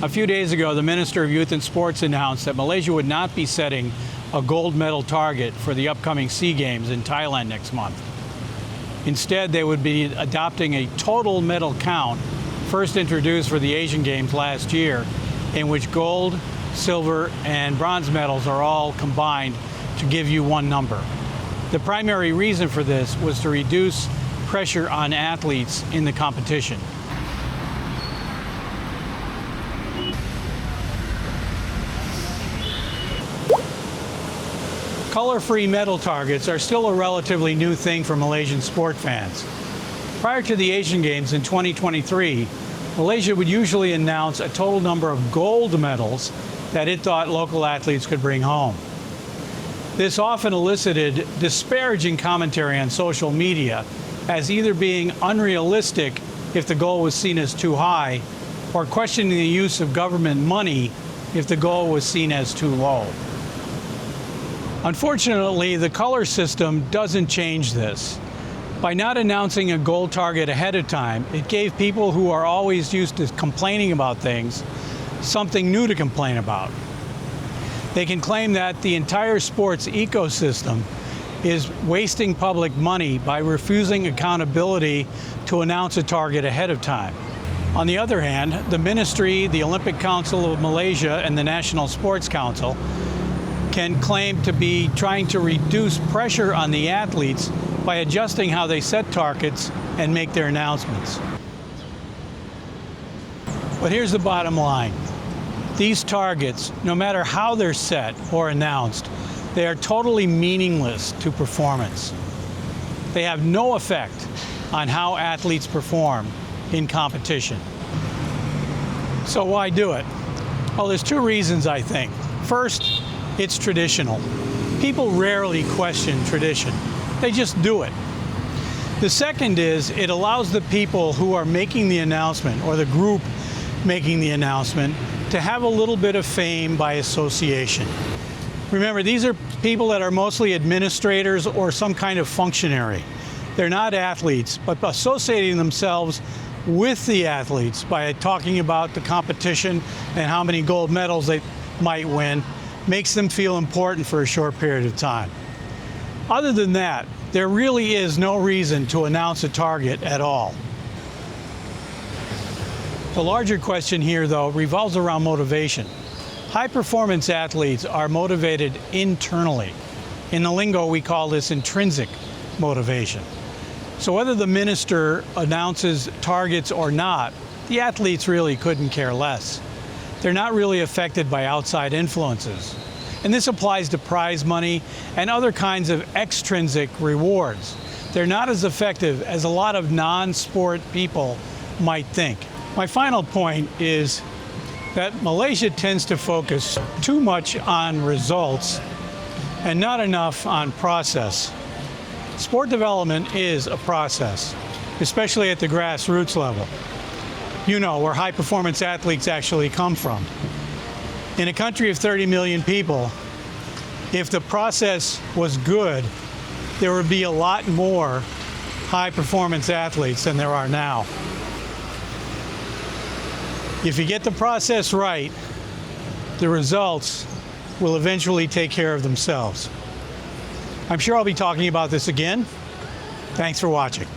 A few days ago, the Minister of Youth and Sports announced that Malaysia would not be setting a gold medal target for the upcoming SEA Games in Thailand next month. Instead, they would be adopting a total medal count first introduced for the Asian Games last year, in which gold, silver, and bronze medals are all combined to give you one number. The primary reason for this was to reduce pressure on athletes in the competition. Color-free medal targets are still a relatively new thing for Malaysian sport fans. Prior to the Asian Games in 2023, Malaysia would usually announce a total number of gold medals that it thought local athletes could bring home. This often elicited disparaging commentary on social media as either being unrealistic if the goal was seen as too high, or questioning the use of government money if the goal was seen as too low. Unfortunately, the color system doesn't change this. By not announcing a goal target ahead of time, it gave people who are always used to complaining about things something new to complain about. They can claim that the entire sports ecosystem is wasting public money by refusing accountability to announce a target ahead of time. On the other hand, the Ministry, the Olympic Council of Malaysia, and the National Sports Council can claim to be trying to reduce pressure on the athletes by adjusting how they set targets and make their announcements. But here's the bottom line. These targets, no matter how they're set or announced, they are totally meaningless to performance. They have no effect on how athletes perform in competition. So why do it? Well, there's two reasons, I think. First, it's traditional. People rarely question tradition. They just do it. The second is it allows the people who are making the announcement, or the group making the announcement, to have a little bit of fame by association. Remember, these are people that are mostly administrators or some kind of functionary. They're not athletes, but associating themselves with the athletes by talking about the competition and how many gold medals they might win makes them feel important for a short period of time. Other than that, there really is no reason to announce a target at all. The larger question here, though, revolves around motivation. High-performance athletes are motivated internally. In the lingo, we call this intrinsic motivation. So whether the minister announces targets or not, the athletes really couldn't care less. They're not really affected by outside influences. And this applies to prize money and other kinds of extrinsic rewards. They're not as effective as a lot of non-sport people might think. My final point is that Malaysia tends to focus too much on results and not enough on process. Sport development is a process, especially at the grassroots level. You know, where high-performance athletes actually come from. In a country of 30 million people, if the process was good, there would be a lot more high-performance athletes than there are now. If you get the process right, the results will eventually take care of themselves. I'm sure I'll be talking about this again. Thanks for watching.